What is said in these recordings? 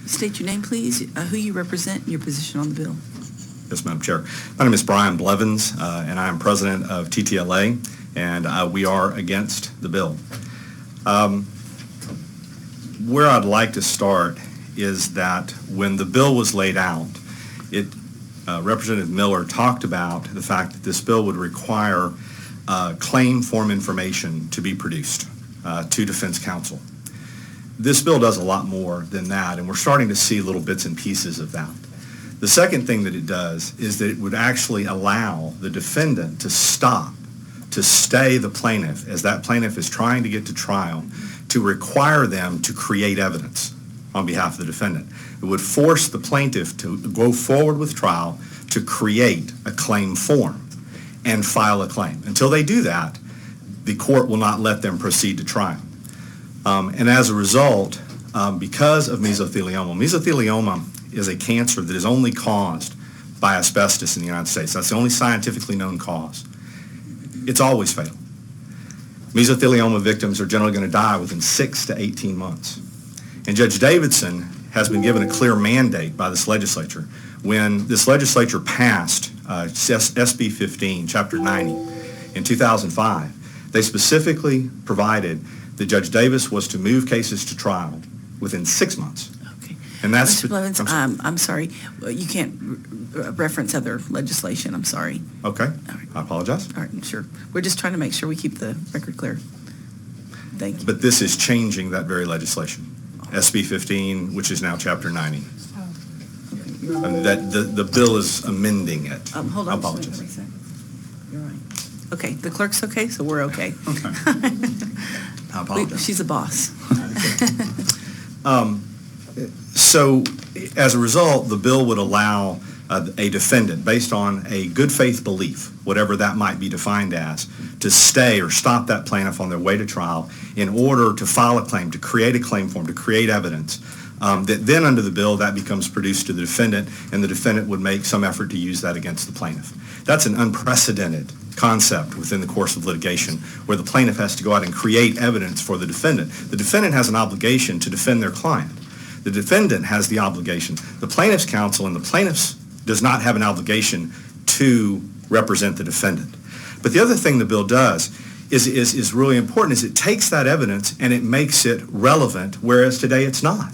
State your name, please, who you represent, and your position on the bill. Yes, Madam Chair. My name is Bryan Blevins, and I am president of TTLA, and we are against the bill. Where I'd like to start is that when the bill was laid out, Representative Miller talked about the fact that this bill would require claim form information to be produced to defense counsel. This bill does a lot more than that, and we're starting to see little bits and pieces of that. The second thing that it does is that it would actually allow the defendant to stay the plaintiff as that plaintiff is trying to get to trial, to require them to create evidence on behalf of the defendant. It would force the plaintiff to go forward with trial to create a claim form and file a claim. Until they do that, the court will not let them proceed to trial. And as a result, because of mesothelioma is a cancer that is only caused by asbestos in the United States. That's the only scientifically known cause. It's always fatal. Mesothelioma victims are generally going to die within 6 to 18 months. And Judge Davidson has been given a clear mandate by this legislature. When this legislature passed SB 15, Chapter 90, in 2005, they specifically provided that Judge Davis was to move cases to trial within 6 months. Okay. And that's Mr. Blevins, I'm sorry. You can't reference other legislation. I'm sorry. Okay. All right. I apologize. All right, sure. We're just trying to make sure we keep the record clear. Thank you. But this is changing that very legislation. SB 15, which is now Chapter 90. And that the bill is amending it. Hold on. I apologize. You're right. Okay, the clerk's okay, so we're okay. Okay. I apologize. She's a boss. So as a result, the bill would allow a defendant, based on a good faith belief, whatever that might be defined as, to stay or stop that plaintiff on their way to trial in order to file a claim, to create a claim form, to create evidence, that then under the bill that becomes produced to the defendant, and the defendant would make some effort to use that against the plaintiff. That's an unprecedented concept within the course of litigation, where the plaintiff has to go out and create evidence for the defendant. The defendant has an obligation to defend their client. The defendant has the obligation. The plaintiff's counsel and the plaintiff's does not have an obligation to represent the defendant. But the other thing the bill does is really important, is it takes that evidence and it makes it relevant, whereas today it's not.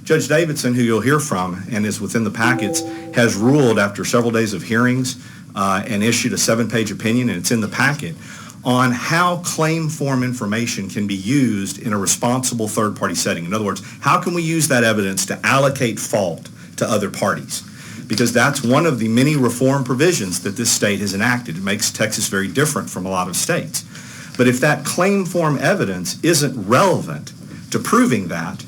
Judge Davidson, who you'll hear from and is within the packets, has ruled after several days of hearings and issued a 7-page opinion, and it's in the packet, on how claim form information can be used in a responsible third-party setting. In other words, how can we use that evidence to allocate fault to other parties? Because that's one of the many reform provisions that this state has enacted. It makes Texas very different from a lot of states. But if that claim form evidence isn't relevant to proving that,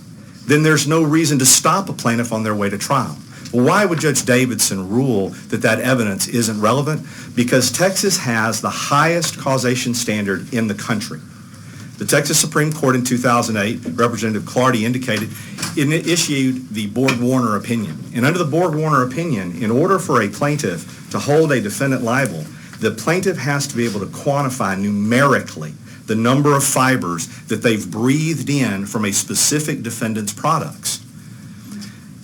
then there's no reason to stop a plaintiff on their way to trial. Well, why would Judge Davidson rule that that evidence isn't relevant? Because Texas has the highest causation standard in the country. The Texas Supreme Court in 2008, Representative Clardy indicated, it issued the Borg-Warner opinion. And under the Borg-Warner opinion, in order for a plaintiff to hold a defendant liable, the plaintiff has to be able to quantify numerically the number of fibers that they've breathed in from a specific defendant's products.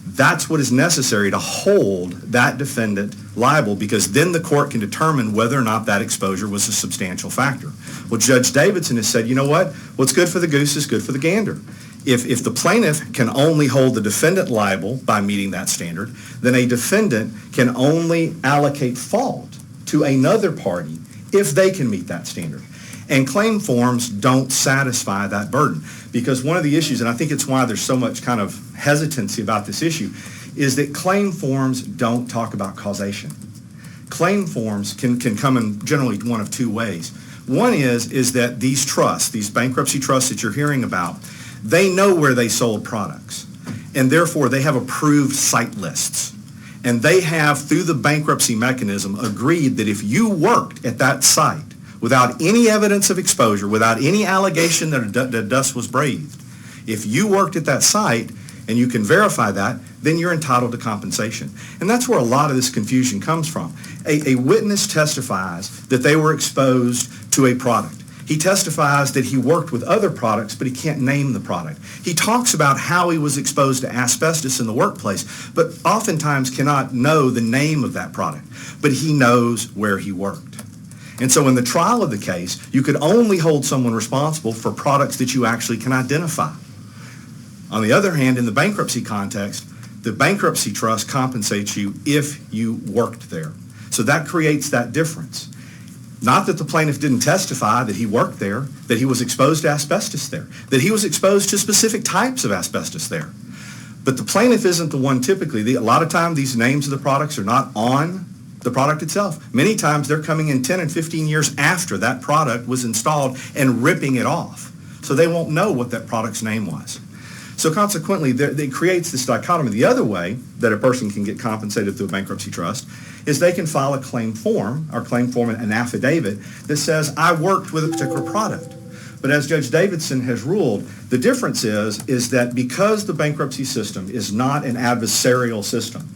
That's what is necessary to hold that defendant liable, because then the court can determine whether or not that exposure was a substantial factor. Well, Judge Davidson has said, you know what? What's good for the goose is good for the gander. If the plaintiff can only hold the defendant liable by meeting that standard, then a defendant can only allocate fault to another party if they can meet that standard. And claim forms don't satisfy that burden, because one of the issues, and I think it's why there's so much kind of hesitancy about this issue, is that claim forms don't talk about causation. Claim forms can come in generally one of two ways. One is that these trusts, these bankruptcy trusts that you're hearing about, they know where they sold products, and therefore they have approved site lists. And they have, through the bankruptcy mechanism, agreed that if you worked at that site without any evidence of exposure, without any allegation that dust was breathed, if you worked at that site and you can verify that, then you're entitled to compensation. And that's where a lot of this confusion comes from. A witness testifies that they were exposed to a product. He testifies that he worked with other products, but he can't name the product. He talks about how he was exposed to asbestos in the workplace, but oftentimes cannot know the name of that product, but he knows where he worked. And so in the trial of the case, you could only hold someone responsible for products that you actually can identify. On the other hand, in the bankruptcy context, the bankruptcy trust compensates you if you worked there. So that creates that difference. Not that the plaintiff didn't testify that he worked there, that he was exposed to asbestos there, that he was exposed to specific types of asbestos there. But the plaintiff isn't the one typically. A lot of times these names of the products are not on the product itself. Many times they're coming in 10 and 15 years after that product was installed and ripping it off. So they won't know what that product's name was. So consequently, it creates this dichotomy. The other way that a person can get compensated through a bankruptcy trust is they can file a claim form, an affidavit, that says, I worked with a particular product. But as Judge Davidson has ruled, the difference is that because the bankruptcy system is not an adversarial system,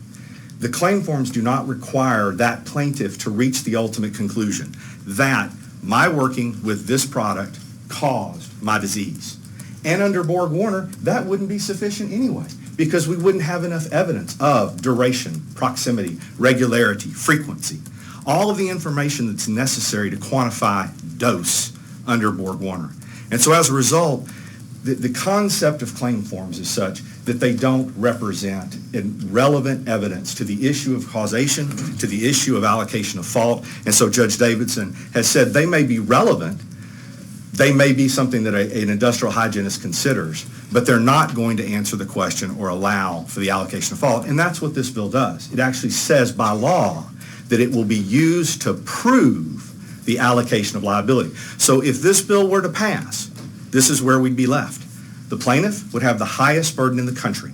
the claim forms do not require that plaintiff to reach the ultimate conclusion that my working with this product caused my disease. And under Borg-Warner, that wouldn't be sufficient anyway, because we wouldn't have enough evidence of duration, proximity, regularity, frequency, all of the information that's necessary to quantify dose under Borg-Warner. And so as a result, the concept of claim forms is such that they don't represent relevant evidence to the issue of causation, to the issue of allocation of fault. And so Judge Davidson has said they may be relevant, they may be something that an industrial hygienist considers, but they're not going to answer the question or allow for the allocation of fault. And that's what this bill does. It actually says by law that it will be used to prove the allocation of liability. So if this bill were to pass, this is where we'd be left. The plaintiff would have the highest burden in the country,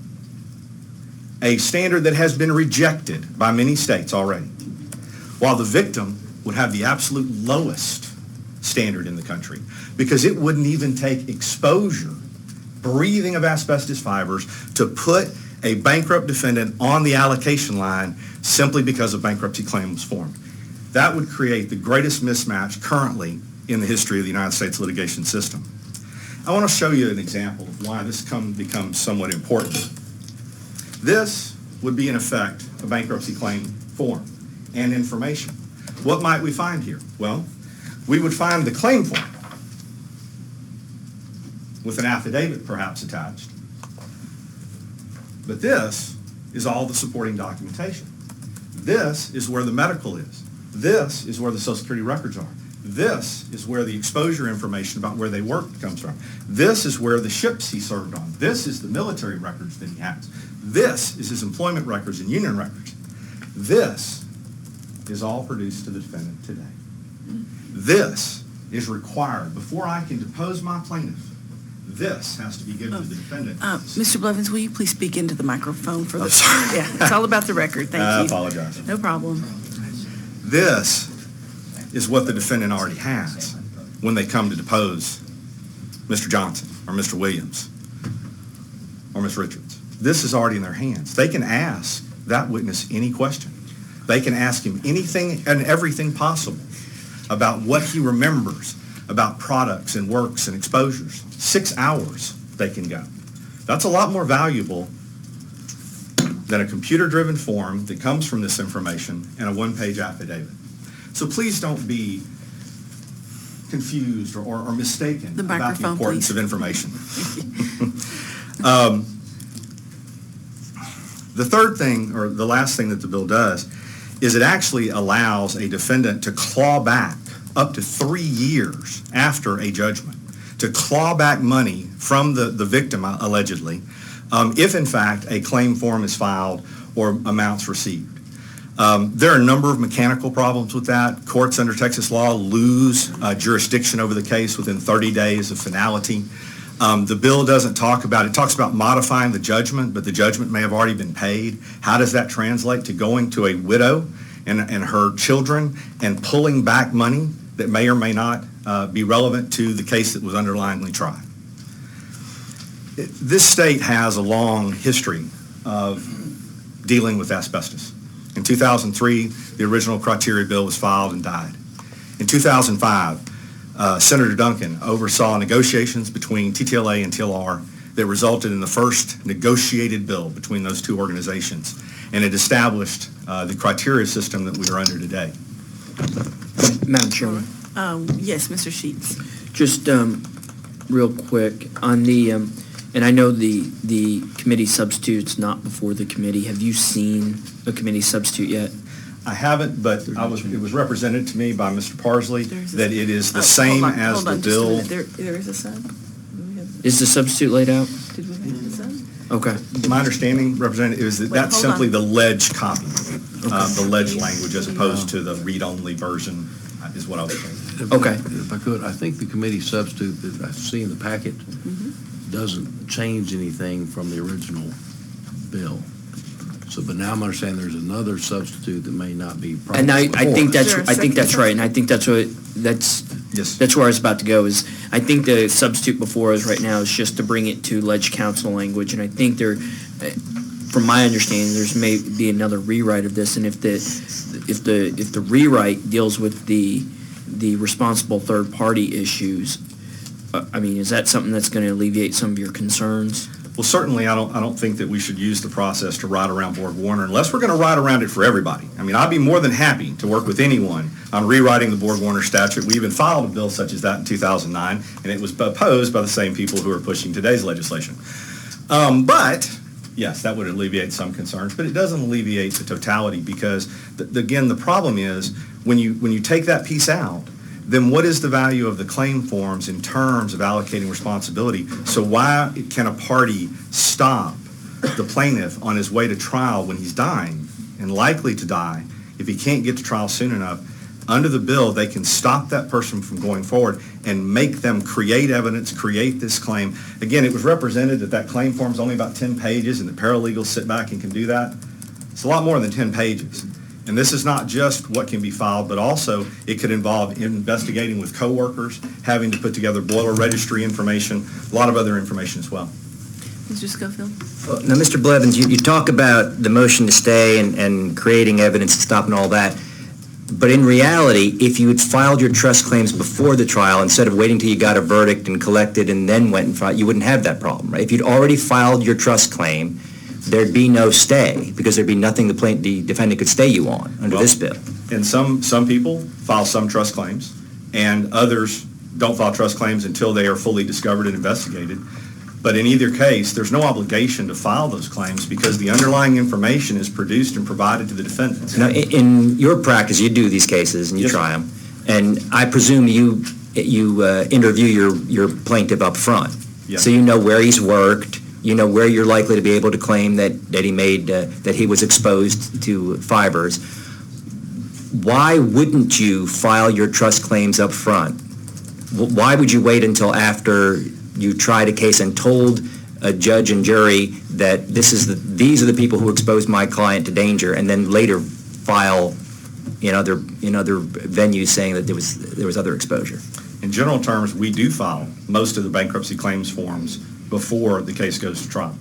a standard that has been rejected by many states already, while the victim would have the absolute lowest standard in the country, because it wouldn't even take exposure, breathing of asbestos fibers, to put a bankrupt defendant on the allocation line simply because a bankruptcy claim was formed. That would create the greatest mismatch currently in the history of the United States litigation system. I want to show you an example of why this becomes somewhat important. This would be, in effect, a bankruptcy claim form and information. What might we find here? Well, we would find the claim form with an affidavit perhaps attached. But this is all the supporting documentation. This is where the medical is. This is where the Social Security records are. This is where the exposure information about where they worked comes from. This is where the ships he served on. This is the military records that he has. This is his employment records and union records. This is all produced to the defendant today. This is required. Before I can depose my plaintiff, this has to be given to the defendant. Mr. Blevins, will you please speak into the microphone for the... sorry. Yeah, it's all about the record. Thank you. I apologize. No problem. This is what the defendant already has when they come to depose Mr. Johnson or Mr. Williams or Ms. Richards. This is already in their hands. They can ask that witness any question. They can ask him anything and everything possible about what he remembers about products and works and exposures. 6 hours they can go. That's a lot more valuable than a computer-driven form that comes from this information and a one-page affidavit. So please don't be confused or mistaken about the importance of information. The third thing, or the last thing that the bill does, is it actually allows a defendant to claw back up to 3 years after a judgment, to claw back money from the victim, allegedly, if in fact a claim form is filed or amounts received. There are a number of mechanical problems with that. Courts under Texas law lose jurisdiction over the case within 30 days of finality. The bill doesn't talk about, it talks about modifying the judgment, but the judgment may have already been paid. How does that translate to going to a widow and her children and pulling back money that may or may not be relevant to the case that was underlyingly tried? This state has a long history of dealing with asbestos. In 2003, the original criteria bill was filed and died. In 2005, Senator Duncan oversaw negotiations between TTLA and TLR that resulted in the first negotiated bill between those two organizations, and it established the criteria system that we are under today. Madam Chairman, Yes, Mr. Sheets. just real quick, on the, and I know the committee substitute's not before the committee. Have you seen a committee substitute yet? I haven't, but it was represented to me by Mr. Parsley that it is the same as the bill. There is a sub? Is the substitute laid out? Did we make the sub? Okay. My understanding, Representative, is that Wait, that's hold simply on. the ledge copy, the ledge language, as opposed to the read-only version, is what I was saying. Okay. If I could, I think the committee substitute that I see in the packet doesn't change anything from the original bill. So, but now I'm understanding there's another substitute that may not be. And I think that's, Is there a I think that's second right, and I think that's what, Yes. that's where I was about to go, is I think the substitute before us right now is just to bring it to ledge council language, and I think there, from my understanding, there's may be another rewrite of this, and if the rewrite deals with the responsible third party issues, I mean, is that something that's going to alleviate some of your concerns? Well, certainly, I don't think that we should use the process to ride around Borg Warner unless we're going to ride around it for everybody. I mean, I'd be more than happy to work with anyone on rewriting the Borg Warner statute. We even filed a bill such as that in 2009, and it was opposed by the same people who are pushing today's legislation. But, yes, that would alleviate some concerns, but it doesn't alleviate the totality because, again, the problem is when you take that piece out, then what is the value of the claim forms in terms of allocating responsibility? So why can a party stop the plaintiff on his way to trial when he's dying and likely to die if he can't get to trial soon enough? Under the bill, they can stop that person from going forward and make them create evidence, create this claim. Again, it was represented that claim form is only about 10 pages and the paralegals sit back and can do that. It's a lot more than 10 pages. And this is not just what can be filed, but also it could involve investigating with coworkers, having to put together boiler registry information, a lot of other information as well. Mr. Schofield? Now, Mr. Blevins, you talk about the motion to stay and creating evidence and stopping all that. But in reality, if you had filed your trust claims before the trial, instead of waiting till you got a verdict and collected and then went and filed, you wouldn't have that problem, right? If you'd already filed your trust claim, there'd be no stay because there'd be nothing the defendant could stay you on under this bill. And some people file some trust claims, and others don't file trust claims until they are fully discovered and investigated. But in either case, there's no obligation to file those claims because the underlying information is produced and provided to the defendants. Now, in your practice, you do these cases and you Yes, try them, and I presume you interview your plaintiff up front. Yes. So you know where he's worked, you know where you're likely to be able to claim that he was exposed to fibers. Why wouldn't you file your trust claims up front? Why would you wait until after you tried a case and told a judge and jury that these are the people who exposed my client to danger, and then later file in other venues saying that there was other exposure? In general terms, we do file most of the bankruptcy claims forms before the case goes to trial.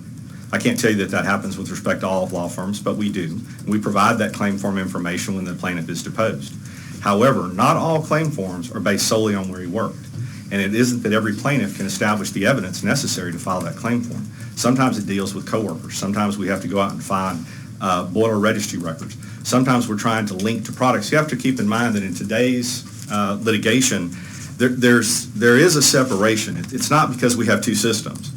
I can't tell you that happens with respect to all law firms, but we do. We provide that claim form information when the plaintiff is deposed. However, not all claim forms are based solely on where he worked. And it isn't that every plaintiff can establish the evidence necessary to file that claim form. Sometimes it deals with coworkers. Sometimes we have to go out and find boiler registry records. Sometimes we're trying to link to products. You have to keep in mind that in today's litigation, there is a separation. It's not because we have two systems.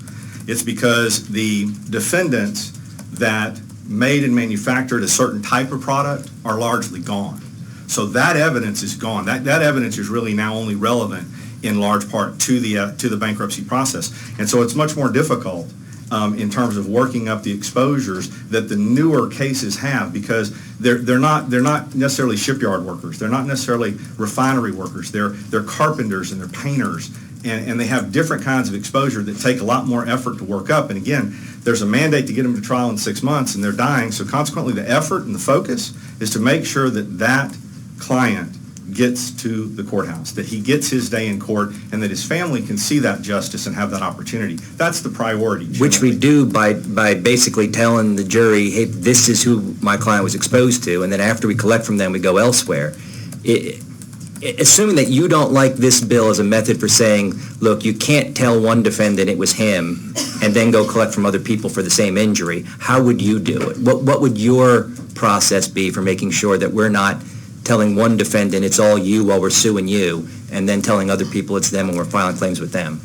It's because the defendants that made and manufactured a certain type of product are largely gone. So that evidence is gone. That evidence is really now only relevant in large part to the bankruptcy process. And so it's much more difficult in terms of working up the exposures that the newer cases have, because they're not necessarily shipyard workers. They're not necessarily refinery workers. They're carpenters and they're painters. And they have different kinds of exposure that take a lot more effort to work up. And again, there's a mandate to get them to trial in 6 months, and they're dying. So consequently, the effort and the focus is to make sure that client gets to the courthouse, that he gets his day in court, and that his family can see that justice and have that opportunity. That's the priority. Generally. Which we do by basically telling the jury, hey, this is who my client was exposed to, and then after we collect from them, we go elsewhere. assuming that you don't like this bill as a method for saying, look, you can't tell one defendant it was him and then go collect from other people for the same injury, how would you do it? What would your process be for making sure that we're not telling one defendant it's all you while we're suing you, and then telling other people it's them when we're filing claims with them?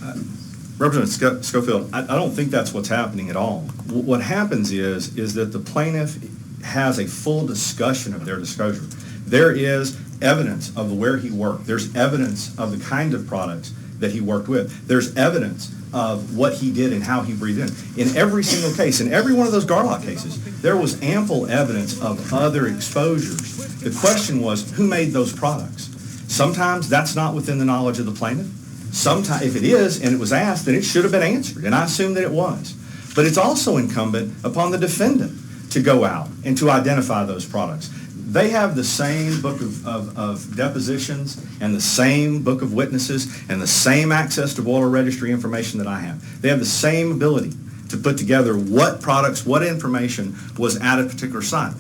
Representative Schofield, I don't think that's what's happening at all. What happens is that the plaintiff has a full discussion of their disclosure. There is evidence of where he worked. There's evidence of the kind of products that he worked with. There's evidence of what he did and how he breathed in. In every single case, in every one of those Garlock cases, there was ample evidence of other exposures. The question was, who made those products? Sometimes that's not within the knowledge of the plaintiff. Sometimes, if it is and it was asked, then it should have been answered, and I assume that it was. But it's also incumbent upon the defendant to go out and to identify those products. They have the same book of depositions and the same book of witnesses and the same access to boiler registry information that I have. They have the same ability to put together what products, what information was at a particular site.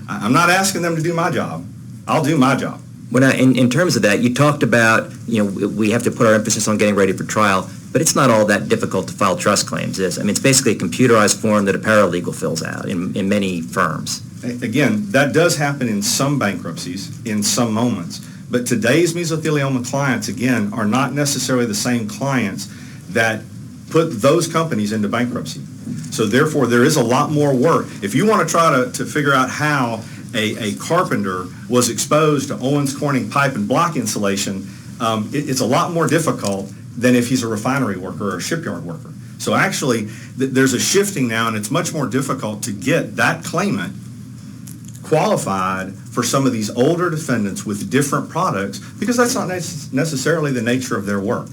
I'm not asking them to do my job. I'll do my job. Well, now, in terms of that, you talked about, we have to put our emphasis on getting ready for trial, but it's not all that difficult to file trust claims, is it? I mean, it's basically a computerized form that a paralegal fills out in many firms. Again, that does happen in some bankruptcies, in some moments, but today's mesothelioma clients, again, are not necessarily the same clients that put those companies into bankruptcy. So therefore, there is a lot more work. If you want to try to figure out how a carpenter was exposed to Owens Corning pipe and block insulation, it's a lot more difficult than if he's a refinery worker or a shipyard worker. So actually, there's a shifting now, and it's much more difficult to get that claimant qualified for some of these older defendants with different products, because that's not necessarily the nature of their work.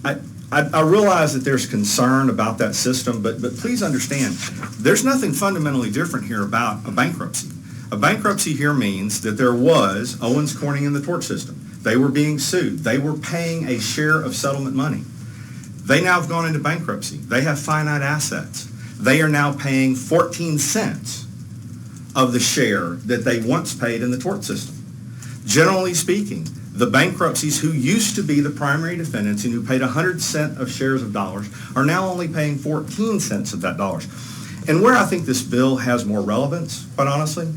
I realize that there's concern about that system, but please understand, there's nothing fundamentally different here about a bankruptcy. A bankruptcy here means that there was Owens Corning in the tort system. They were being sued. They were paying a share of settlement money. They now have gone into bankruptcy. They have finite assets. They are now paying 14 cents of the share that they once paid in the tort system. Generally speaking, the bankruptcies who used to be the primary defendants and who paid 100 cents of shares of dollars are now only paying 14 cents of that dollars. And where I think this bill has more relevance, quite honestly,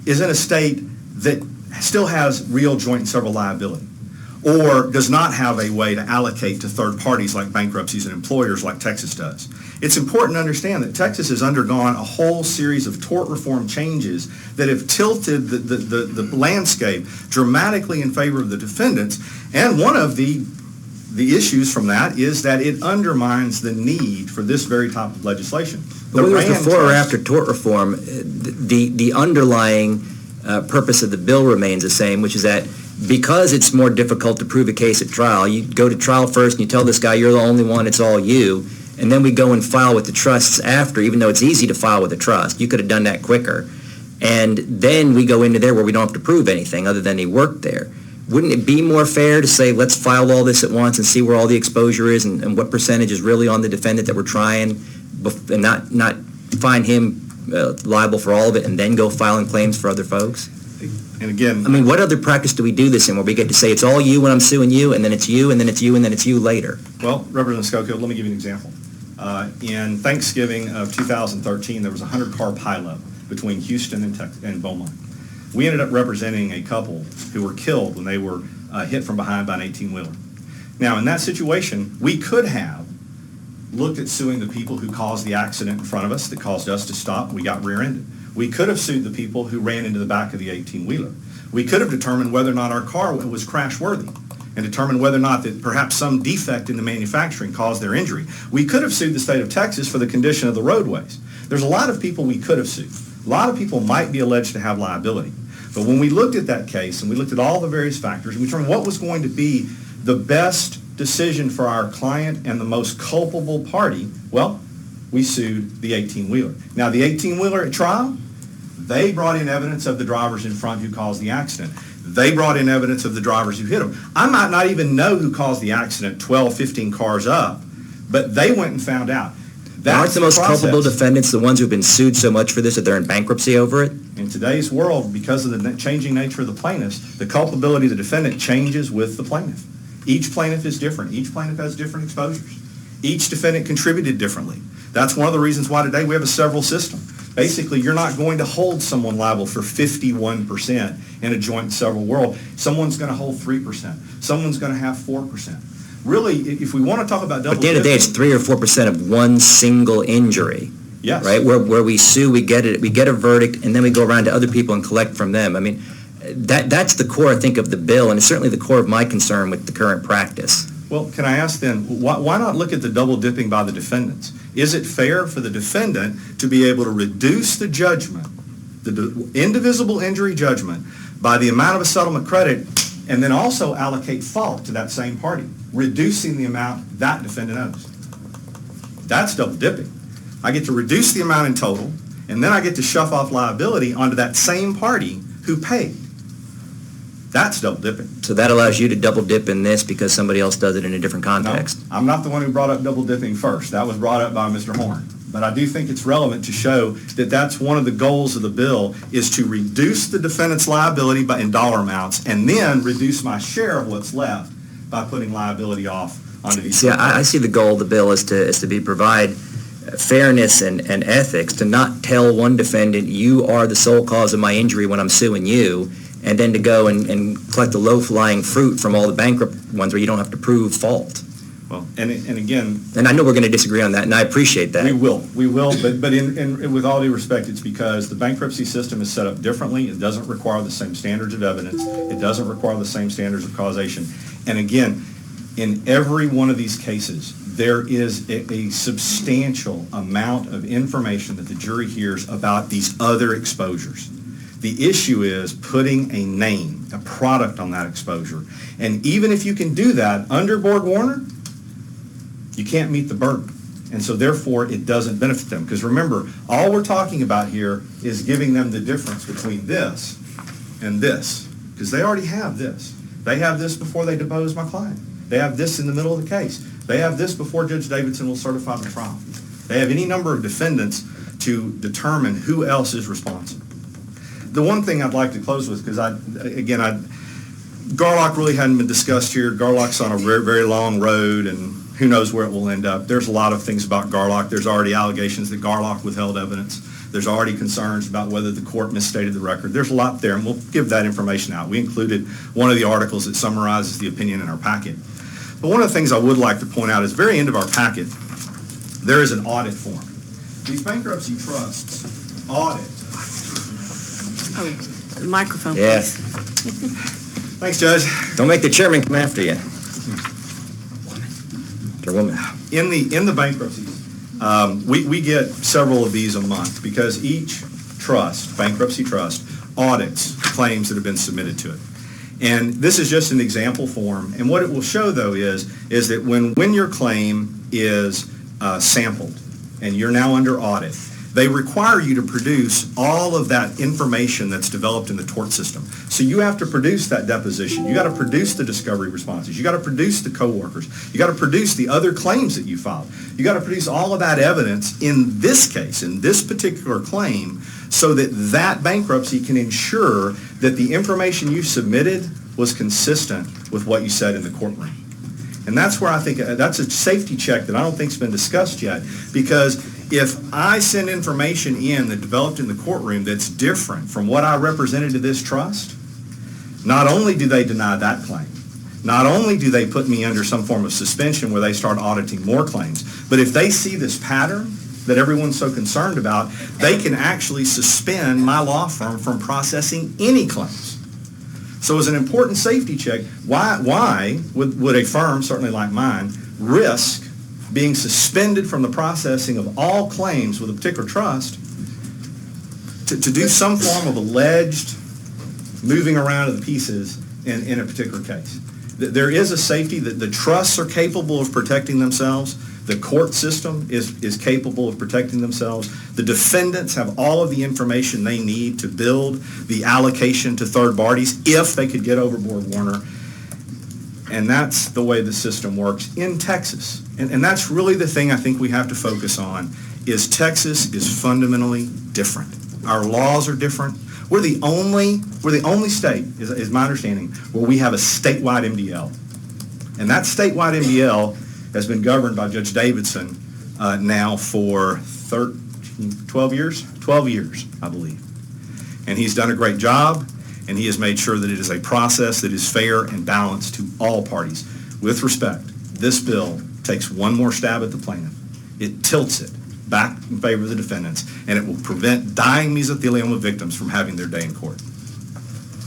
is in a state that still has real joint and several liability, or does not have a way to allocate to third parties like bankruptcies and employers like Texas does. It's important to understand that Texas has undergone a whole series of tort reform changes that have tilted the landscape dramatically in favor of the defendants, and one of the issues from that is that it undermines the need for this very type of legislation. But whether it's before or after tort reform, the underlying purpose of the bill remains the same, which is that because it's more difficult to prove a case at trial, you go to trial first and you tell this guy you're the only one, it's all you, and then we go and file with the trusts after, even though it's easy to file with a trust. You could have done that quicker. And then we go into there where we don't have to prove anything other than he worked there. Wouldn't it be more fair to say, let's file all this at once and see where all the exposure is and what percentage is really on the defendant that we're trying, and not find him liable for all of it and then go filing claims for other folks? And again, I mean, what other practice do we do this in where we get to say it's all you when I'm suing you, and then it's you, and then it's you, and then it's you later? well, Representative Schofield, let me give you an example. In Thanksgiving of 2013, there was a 100-car pileup between Houston and Beaumont. We ended up representing a couple who were killed when they were hit from behind by an 18-wheeler. Now, in that situation, we could have looked at suing the people who caused the accident in front of us that caused us to stop. We got rear-ended. We could have sued the people who ran into the back of the 18-wheeler. We could have determined whether or not our car was crash-worthy and determined whether or not that perhaps some defect in the manufacturing caused their injury. We could have sued the state of Texas for the condition of the roadways. There's a lot of people we could have sued. A lot of people might be alleged to have liability. But when we looked at that case and we looked at all the various factors, we determined what was going to be the best decision for our client and the most culpable party, well, we sued the 18-wheeler. Now, the 18-wheeler at trial, they brought in evidence of the drivers in front who caused the accident. They brought in evidence of the drivers who hit them. I might not even know who caused the accident 12, 15 cars up, but they went and found out. Aren't the most culpable process. defendants the ones who've been sued so much for this that they're in bankruptcy over it? In today's world, because of the changing nature of the plaintiffs, the culpability of the defendant changes with the plaintiff. Each plaintiff is different. Each plaintiff has different exposures. Each defendant contributed differently. That's one of the reasons why today we have a several system. Basically, you're not going to hold someone liable for 51% in a joint and several world. Someone's going to hold 3%. Someone's going to have 4%. Really, if we want to talk about double But at the end of the day, it's dipping, 3 or 4% of one single injury. yes. Right? Where we sue, we get a verdict, and then we go around to other people and collect from them. I mean, that's the core, I think, of the bill, and it's certainly the core of my concern with the current practice. Well, can I ask then, why not look at the double dipping by the defendants? Is it fair for the defendant to be able to reduce the judgment, the indivisible injury judgment, by the amount of a settlement credit, and then also allocate fault to that same party, reducing the amount that defendant owes? That's double dipping. I get to reduce the amount in total, and then I get to shove off liability onto that same party who paid. That's double dipping. So that allows you to double dip in this because somebody else does it in a different context. No, I'm not the one who brought up double dipping first. That was brought up by Mr. Horn. But I do think it's relevant to show that that's one of the goals of the bill, is to reduce the defendant's liability in dollar amounts and then reduce my share of what's left by putting liability off onto these. See, I see the goal of the bill is to provide fairness and ethics, to not tell one defendant, you are the sole cause of my injury when I'm suing you, and then to go and collect the low-flying fruit from all the bankrupt ones where you don't have to prove fault. Well, and again, And I know we're going to disagree on that, and I appreciate that. we will, but with all due respect, it's because the bankruptcy system is set up differently. It doesn't require the same standards of evidence. It doesn't require the same standards of causation. And again, in every one of these cases, there is a substantial amount of information that the jury hears about these other exposures. The issue is putting a name, a product on that exposure. And even if you can do that under Borg-Warner, you can't meet the burden. And so therefore, it doesn't benefit them. Because remember, all we're talking about here is giving them the difference between this and this. Because they already have this. They have this before they depose my client. They have this in the middle of the case. They have this before Judge Davidson will certify the trial. They have any number of defendants to determine who else is responsible. The one thing I'd like to close with, because Garlock really hadn't been discussed here. Garlock's on a very, very long road, and who knows where it will end up. There's a lot of things about Garlock. There's already allegations that Garlock withheld evidence. There's already concerns about whether the court misstated the record. There's a lot there, and we'll give that information out. We included one of the articles that summarizes the opinion in our packet. But one of the things I would like to point out is at the very end of our packet, there is an audit form. These bankruptcy trusts audit. Oh, the microphone, Yeah. please. Thanks, Judge. Don't make the chairman come after you. Or woman. In the bankruptcies, we get several of these a month because each trust, bankruptcy trust, audits claims that have been submitted to it. And this is just an example form. And what it will show, though, is that when your claim is sampled and you're now under audit, they require you to produce all of that information that's developed in the tort system. So you have to produce that deposition. You got to produce the discovery responses. You got to produce the coworkers. You got to produce the other claims that you filed. You got to produce all of that evidence in this case, in this particular claim, so that that bankruptcy can ensure that the information you submitted was consistent with what you said in the courtroom. And that's where I think that's a safety check that I don't think's been discussed yet, because if I send information in that developed in the courtroom that's different from what I represented to this trust, not only do they deny that claim, not only do they put me under some form of suspension where they start auditing more claims, but if they see this pattern that everyone's so concerned about, they can actually suspend my law firm from processing any claims. So as an important safety check, why would a firm, certainly like mine, risk being suspended from the processing of all claims with a particular trust to do some form of alleged moving around of the pieces in a particular case? There is a safety that the trusts are capable of protecting themselves. The court system is capable of protecting themselves. The defendants have all of the information they need to build the allocation to third parties if they could get overboard, Warner. And that's the way the system works in Texas. And that's really the thing I think we have to focus on, is Texas is fundamentally different. Our laws are different. We're the only state, is my understanding, where we have a statewide MDL. And that statewide MDL has been governed by Judge Davidson now for 12 years, I believe. And he's done a great job, and he has made sure that it is a process that is fair and balanced to all parties. With respect, this bill takes one more stab at the plaintiff. It tilts it back in favor of the defendants, and it will prevent dying mesothelioma victims from having their day in court.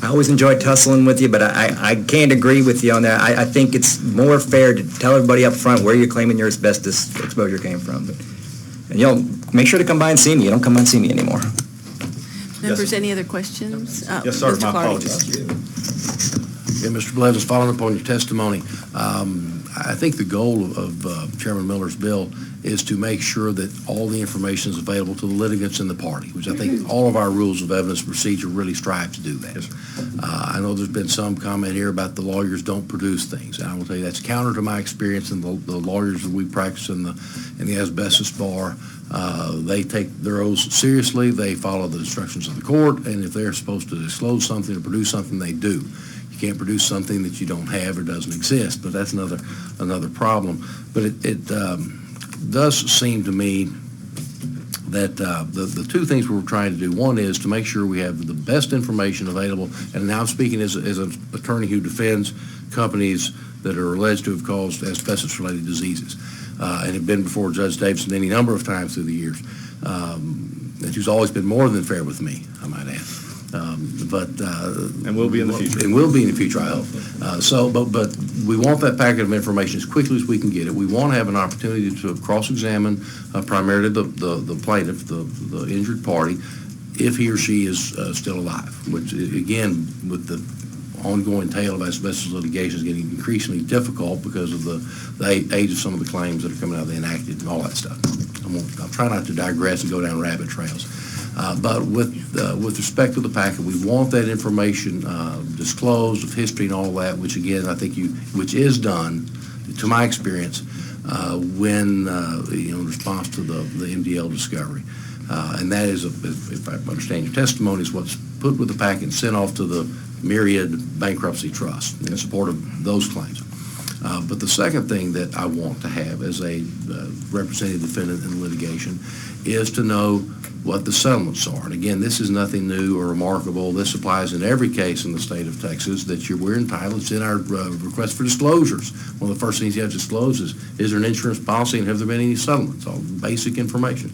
I always enjoy tussling with you, but I can't agree with you on that. I think it's more fair to tell everybody up front where you're claiming your asbestos exposure came from. And make sure to come by and see me. You don't come by and see me anymore. Members, any other questions? Yes, sir. Mr. My Clardy. apologies. Yeah, Mr. Blevins, following up on your testimony, I think the goal of Chairman Miller's bill is to make sure that all the information is available to the litigants in the party, which I think all of our rules of evidence procedure really strive to do that. Yes, sir. I know there's been some comment here about the lawyers don't produce things, and I will tell you that's counter to my experience in the lawyers that we practice in the asbestos bar. They take their oaths seriously. They follow the instructions of the court, and if they're supposed to disclose something or produce something, they do. You can't produce something that you don't have or doesn't exist, but that's another problem. But it does seem to me that the two things we're trying to do, one is to make sure we have the best information available, and now I'm speaking as an attorney who defends companies that are alleged to have caused asbestos-related diseases, and have been before Judge Davidson any number of times through the years. And she's always been more than fair with me, I might add. And will be in the future. And will be in the future, I hope. But we want that packet of information as quickly as we can get it. We want to have an opportunity to cross-examine primarily the plaintiff, the injured party, if he or she is still alive, which, again, with the ongoing tale of asbestos litigation is getting increasingly difficult because of the age of some of the claims that are coming out of the enacted and all that stuff. I'll try not to digress and go down rabbit trails. But with respect to the packet, we want that information disclosed of history and all that, which again I think which is done, to my experience, when in response to the MDL discovery, and that is, if I understand your testimony, is what's put with the packet and sent off to the myriad bankruptcy trust in support of those claims. But the second thing that I want to have as a representative defendant in litigation is to know what the settlements are. And again, this is nothing new or remarkable. This applies in every case in the state of Texas that we're entitled. It's in our request for disclosures. One of the first things you have to disclose is there an insurance policy and have there been any settlements? All basic information.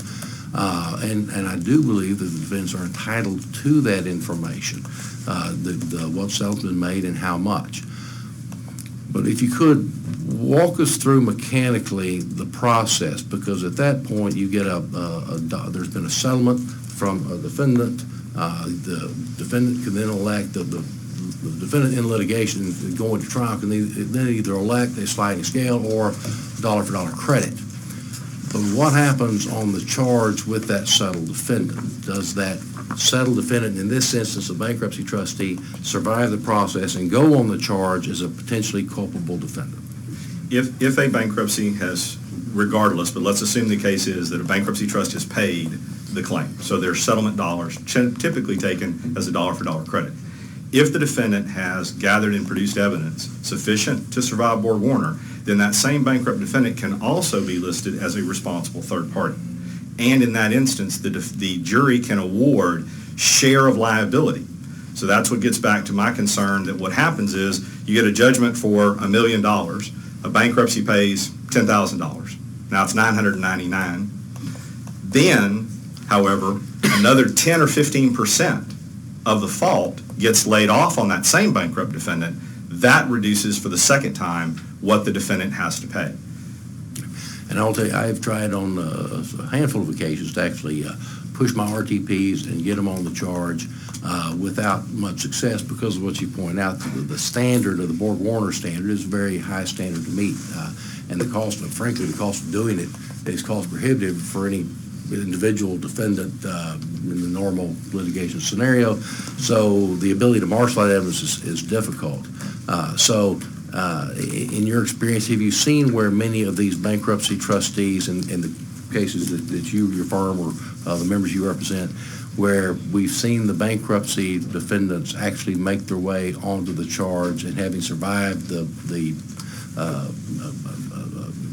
And I do believe that the defendants are entitled to that information, what settlement's been made and how much. But if you could walk us through mechanically the process, because at that point you get there's been a settlement from a defendant. The defendant can then elect the defendant in litigation going to trial can then either elect a sliding scale or dollar for dollar credit. But what happens on the charge with that settled defendant? Does that settled defendant, in this instance a bankruptcy trustee, survive the process and go on the charge as a potentially culpable defendant? If a bankruptcy has, regardless, but let's assume the case is that a bankruptcy trust has paid the claim, so there's settlement dollars typically taken as a dollar for dollar credit. If the defendant has gathered and produced evidence sufficient to survive Borg-Warner, then that same bankrupt defendant can also be listed as a responsible third party. And in that instance, the jury can award share of liability. So that's what gets back to my concern that what happens is you get a judgment for $1 million. A bankruptcy pays $10,000. Now it's $999. Then, however, another 10 or 15% of the fault gets laid off on that same bankrupt defendant. That reduces for the second time what the defendant has to pay. And I'll tell you, I've tried on a handful of occasions to actually push my RTPs and get them on the charge without much success because of what you point out. The standard of the Borg-Warner standard is a very high standard to meet. And the cost of doing it is cost prohibitive for any individual defendant in the normal litigation scenario. So the ability to marshal that evidence is difficult. So In your experience, have you seen where many of these bankruptcy trustees, in the cases that you, your firm, or the members you represent, where we've seen the bankruptcy defendants actually make their way onto the charge and having survived the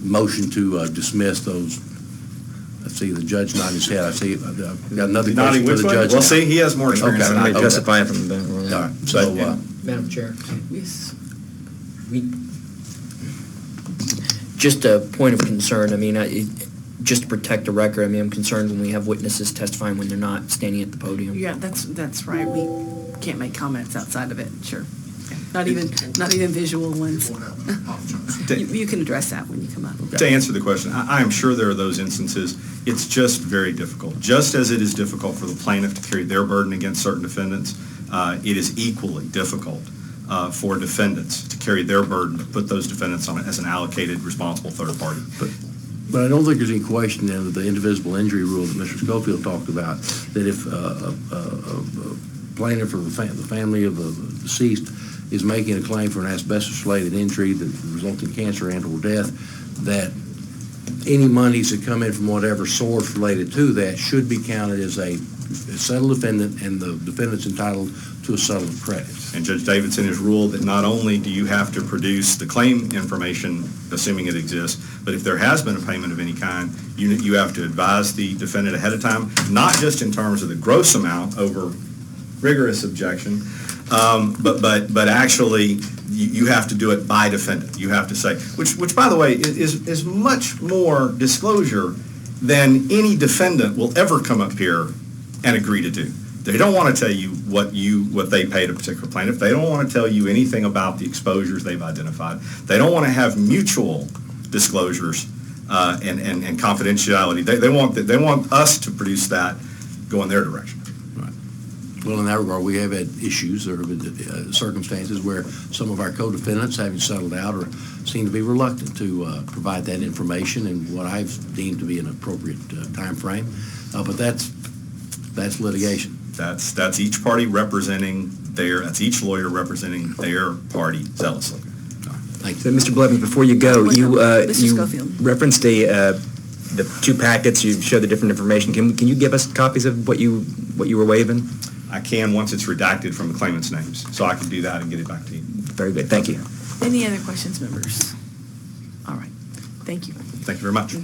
motion to dismiss those? I see the judge nodding his head. I see, I've got another question for the judge. Well, see, he has more experience Okay. than I I'm do. justifying from the All right, so, Madam Chair. Yes. Just a point of concern, I mean, just to protect the record, I mean, I'm concerned when we have witnesses testifying when they're not standing at the podium. Yeah, that's right. We can't make comments outside of it, sure. Not even visual ones. You can address that when you come up. To answer the question, I am sure there are those instances. It's just very difficult. Just as it is difficult for the plaintiff to carry their burden against certain defendants, it is equally difficult for defendants to carry their burden to put those defendants on as an allocated, responsible third party. but I don't think there's any question then that the indivisible injury rule that Mr. Schofield talked about, that if a plaintiff or the family of the deceased is making a claim for an asbestos-related injury that results in cancer and/or death, that any monies that come in from whatever source related to that should be counted as a settled defendant, and the defendant's entitled to a settlement credit. And Judge Davidson has ruled that not only do you have to produce the claim information, assuming it exists, but if there has been a payment of any kind, you have to advise the defendant ahead of time, not just in terms of the gross amount over rigorous objection, but actually you have to do it by defendant. You have to say, which by the way is much more disclosure than any defendant will ever come up here and agree to do. They don't want to tell you what they paid a particular plaintiff. They don't want to tell you anything about the exposures they've identified. They don't want to have mutual disclosures and confidentiality. They want us to produce that, go in their direction. Well, in that regard, we have had issues or circumstances where some of our co-defendants, having settled out, or seem to be reluctant to provide that information in what I've deemed to be an appropriate time frame. But that's litigation. That's each party representing that's each lawyer representing their party zealously. Thank you. So, Mr. Blevins, before you go, Mr. you Schofield. referenced the two packets. You showed the different information. Can you give us copies of what you were waiving? I can once it's redacted from the claimant's names, so I can do that and get it back to you. Very good. Thank you. Any other questions, members? All right. Thank you. Thank you very much.